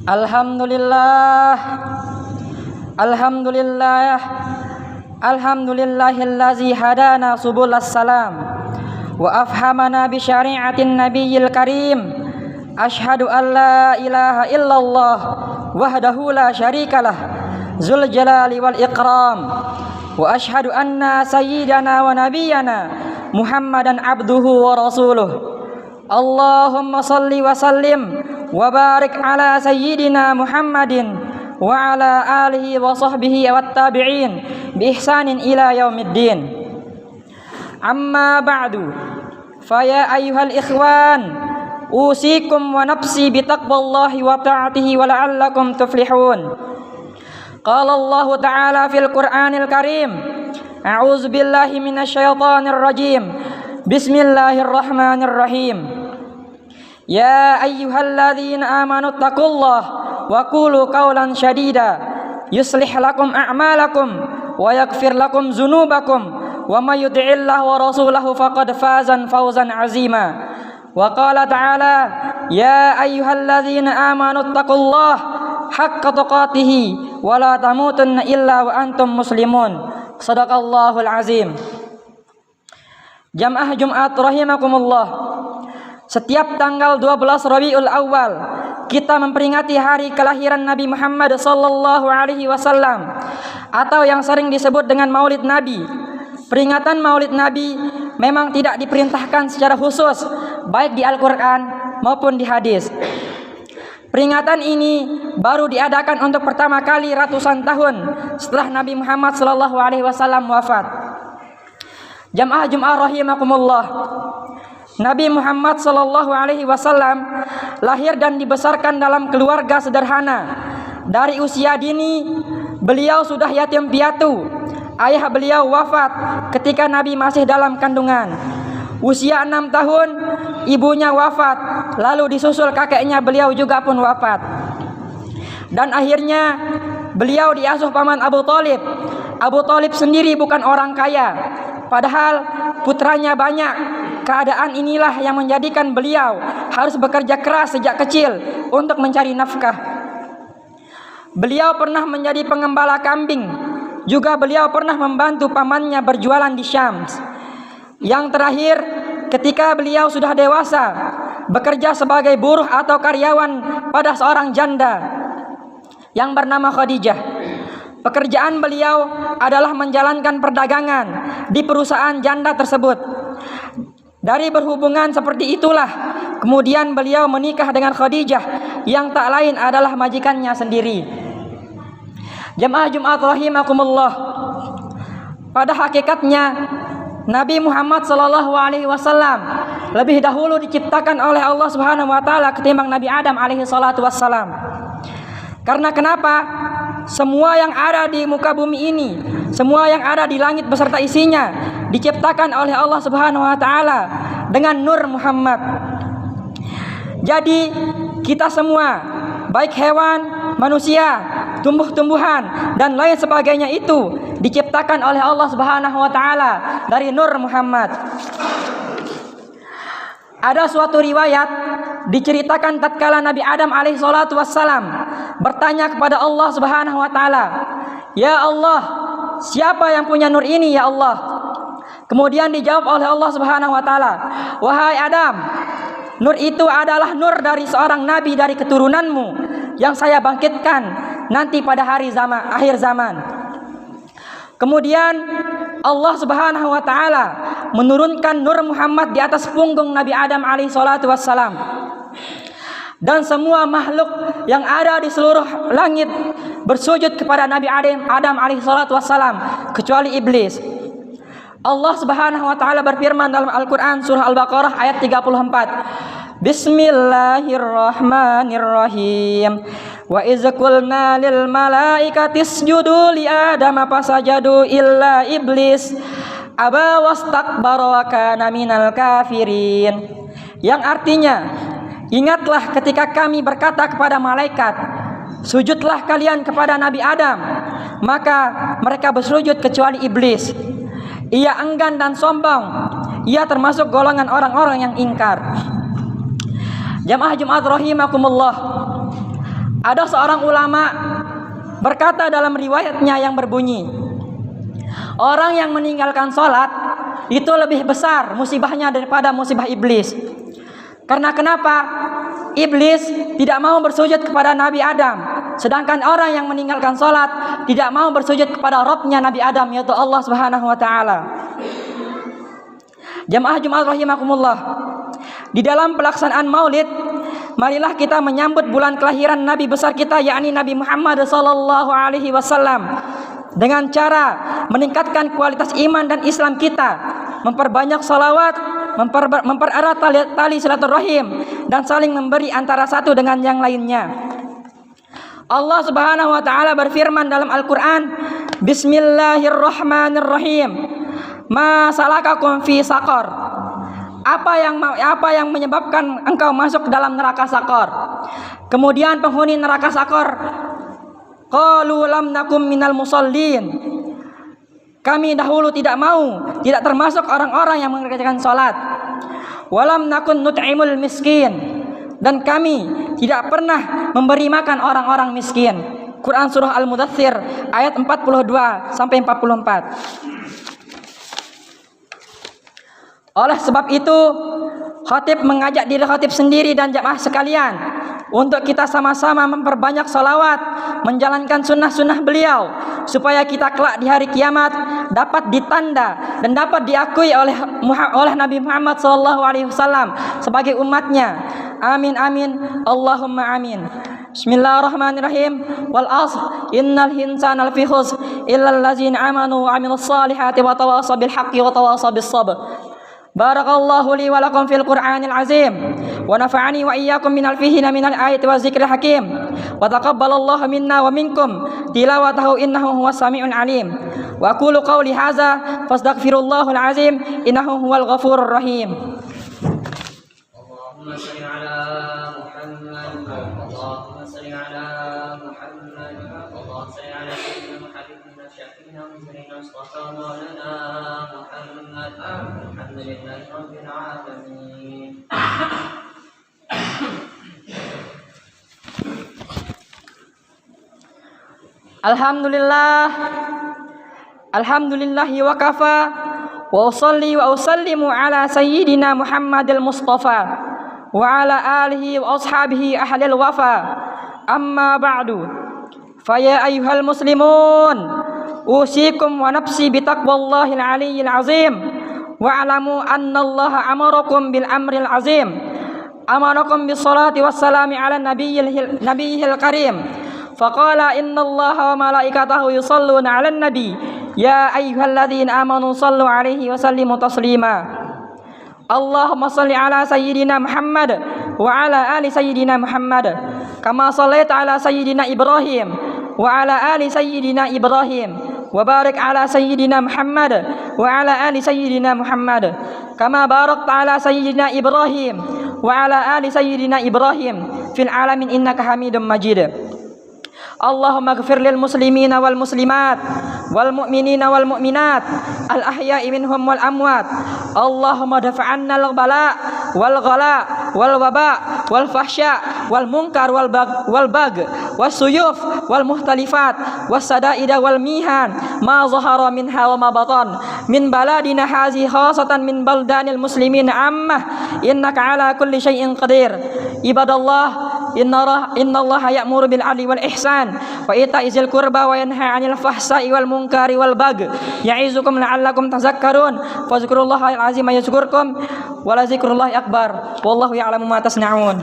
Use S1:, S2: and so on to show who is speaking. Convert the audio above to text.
S1: Alhamdulillah, Alhamdulillah, Alhamdulillahillazi hadana subulas salam wa afhamana bi syari'atin nabiyil karim. Ashhadu an la ilaha illallah wahdahu la syarikalah zul jalali wal ikram, wa ashhadu anna sayyidana wa nabiyyana Muhammadan abduhu wa rasuluh. Allahumma salli wa sallim wa barik ala sayyidina Muhammadin wa ala alihi wa sahbihi wa tabi'in bi ihsanin ila yaumiddin. Amma ba'du, faya ayyuhal ikhwan, usikum wa nafsi bi taqwallahi wa ta'atihi wa la'allakum tuflihun. Qala Allah ta'ala fil Qur'anil Karim, a'udzu billahi minasy syaithanir rajim. Bismillahirrahmanirrahim. Ya ayyuhalladzina amanu taqullaha wa qulu qawlan syadida yuslih lakum a'malakum wa yaghfir lakum dzunubakum wa may yuti'illaha wa rasulahu faqad faza fawzan 'azima. Wa qala ta'ala ya ayyuhalladzina amanu taqullaha haqqa tuqatih wa la tamutunna illa wa antum muslimun. Shadaqallahul azim. Jamaah Jumat rahimakumullah. Setiap tanggal 12 Rabiul Awal kita memperingati hari kelahiran Nabi Muhammad sallallahu alaihi wasallam atau yang sering disebut dengan Maulid Nabi. Peringatan Maulid Nabi memang tidak diperintahkan secara khusus baik di Al-Qur'an maupun di hadis. Peringatan ini baru diadakan untuk pertama kali ratusan tahun setelah Nabi Muhammad sallallahu alaihi wasallam wafat. Jamaah Jumat rahimakumullah. Nabi Muhammad sallallahu alaihi wasallam lahir dan dibesarkan dalam keluarga sederhana. Dari usia dini beliau sudah yatim piatu. Ayah beliau wafat ketika Nabi masih dalam kandungan. Usia 6 tahun ibunya wafat, lalu disusul kakeknya, beliau juga pun wafat. Dan akhirnya beliau diasuh paman Abu Thalib. Abu Thalib sendiri bukan orang kaya, padahal putranya banyak. Keadaan inilah yang menjadikan beliau harus bekerja keras sejak kecil untuk mencari nafkah. Beliau pernah menjadi pengembala kambing. Juga beliau pernah membantu pamannya berjualan di Syam. Yang terakhir, ketika beliau sudah dewasa, bekerja sebagai buruh atau karyawan pada seorang janda yang bernama Khadijah. Pekerjaan beliau adalah menjalankan perdagangan di perusahaan janda tersebut. Dari berhubungan seperti itulah kemudian beliau menikah dengan Khadijah yang tak lain adalah majikannya sendiri. Jamaah Jumat rahimakumullah. Pada hakikatnya Nabi Muhammad sallallahu alaihi wasallam lebih dahulu diciptakan oleh Allah Subhanahu wa taala ketimbang Nabi Adam alaihi salatu wassalam. Karena kenapa? Semua yang ada di muka bumi ini, semua yang ada di langit beserta isinya diciptakan oleh Allah Subhanahu wa taala dengan nur Muhammad. Jadi kita semua, baik hewan, manusia, tumbuh-tumbuhan dan lain sebagainya itu diciptakan oleh Allah Subhanahu wa taala dari nur Muhammad. Ada suatu riwayat diceritakan tatkala Nabi Adam alaihi salatu wassalam bertanya kepada Allah Subhanahu wa taala, "Ya Allah, siapa yang punya nur ini ya Allah?" Kemudian dijawab oleh Allah Subhanahu wa taala, "Wahai Adam, nur itu adalah nur dari seorang nabi dari keturunanmu yang saya bangkitkan nanti pada hari akhir zaman." Kemudian Allah Subhanahu wa taala menurunkan nur Muhammad di atas punggung Nabi Adam alaihi salatu wassalam. Dan semua makhluk yang ada di seluruh langit bersujud kepada Nabi Adam alaihi salatu wassalam kecuali iblis. Allah Subhanahu wa taala berfirman dalam Al-Qur'an surah Al-Baqarah ayat 34. Bismillahirrahmanirrahim. Wa iz qulna lil malaikati isjudu li Adama fasajadu illa iblis aba wastakbara wa kana minal kafirin. Yang artinya, ingatlah ketika kami berkata kepada malaikat, sujudlah kalian kepada Nabi Adam, maka mereka bersujud kecuali iblis. Ia enggan dan sombong. Ia termasuk golongan orang-orang yang ingkar. Jamaah Jumat rahimakumullah. Ada seorang ulama berkata dalam riwayatnya yang berbunyi, orang yang meninggalkan sholat itu lebih besar musibahnya daripada musibah iblis. Karena kenapa? Iblis tidak mau bersujud kepada Nabi Adam, sedangkan orang yang meninggalkan sholat tidak mau bersujud kepada Rabbnya Nabi Adam, yaitu Allah Subhanahu wa Ta'ala. Jamaah Jumat rahimakumullah, di dalam pelaksanaan Maulid, marilah kita menyambut bulan kelahiran Nabi besar kita, yakni Nabi Muhammad sallallahu alaihi wasallam, dengan cara meningkatkan kualitas iman dan Islam kita, memperbanyak salawat, mempererat tali silaturahim, dan saling memberi antara satu dengan yang lainnya. Allah Subhanahu wa Ta'ala berfirman dalam Al-Quran, Bismillahirrahmanirrahim, Ma salakakum fi saqar. Apa yang menyebabkan engkau masuk ke dalam neraka Saqar? Kemudian penghuni neraka Saqar, qalu lam nakum minal musallin. Kami dahulu tidak termasuk orang-orang yang mengerjakan salat. Walam nakun nut'imul miskin. Dan kami tidak pernah memberi makan orang-orang miskin. Quran surah Al-Mudaththir ayat 42 sampai 44. Oleh sebab itu, khatib mengajak diri khatib sendiri dan jamaah sekalian untuk kita sama-sama memperbanyak salawat, menjalankan sunnah-sunnah beliau, supaya kita kelak di hari kiamat dapat ditanda dan dapat diakui oleh Nabi Muhammad SAW sebagai umatnya. Amin amin, Allahumma amin. Bismillahirrahmanirrahim. Wal asr, innal insana lafi khusr illal ladzina amanu wa amilus salihati wa tawasaw bil haqqi wa tawasaw bis sabr. Barakallahu li wa lakum fil Qur'anil azim wa nafa'ani wa iyyakum minal fihi minal ayati wa zikril hakim wa taqabbalallahu minna wa minkum tilawatahu innahu huwas samiul alim. Wa aqulu qawli hadza fastaghfirullahal azim innahu huwal ghafurur rahim. Allahumma shalli ala Muhammad, Allahumma shalli ala Muhammad, Allahumma shalli ala sayyidina Muhammadin syafi'ina wa sirina mustafa maulana Muhammad. Alhamdulillahi rabbil alamin. Alhamdulillahi wa kafa wa usalli wa usallimu ala sayyidina Muhammadil Mustafa wa ala alihi wa ashabihi ahlil wafa. Amma ba'du, faya ayyuhal muslimun, usikum wa nafsi bitaqwallahil aliyyil azim. Wa'lamu anna Allah amarakum bil amril azim, amarakum bis salati wassalami ala nabiyyil karim. Faqala inna Allaha wa malaikatahu yusalluna 'alan nabi ya ayyuhalladzina amanu sallu 'alaihi wa sallimu taslima. Allahumma shalli ala sayyidina Muhammad wa ala ali sayyidina Muhammad kama shallaita ala sayyidina Ibrahim wa ala ali sayyidina Ibrahim wa barik ala sayyidina Muhammad wa ala ali sayyidina Muhammad kama barakta ala sayyidina Ibrahim wa ala ali sayyidina Ibrahim fil alamin innaka Hamidum Majid. Allahumma ighfir lil muslimina wal muslimat wal mu'minina wal mu'minat al ahya'i minhum wal amwat. Allahumma dafa'anna al bala wal ghala wal waba wal fahsya wal munkar wal bag was suyuf wal muhtalifat was sadaida wal mihan ma zahara minha wa ma batan min baladina hazi khasatan min baldanil muslimin ammah innaka ala kulli syai'in qadir. Ibadallah, inna Allah ya'muru bil 'adli wal ihsan wa ita'izil qurba wa yanha 'anil fahsai wal munkari wal baghi ya'izukum la'allakum tazakkarun. Fazkurullahal azim yazkurkum wa la zikrullahi akbar wallahu ya'lamu ma tasna'un.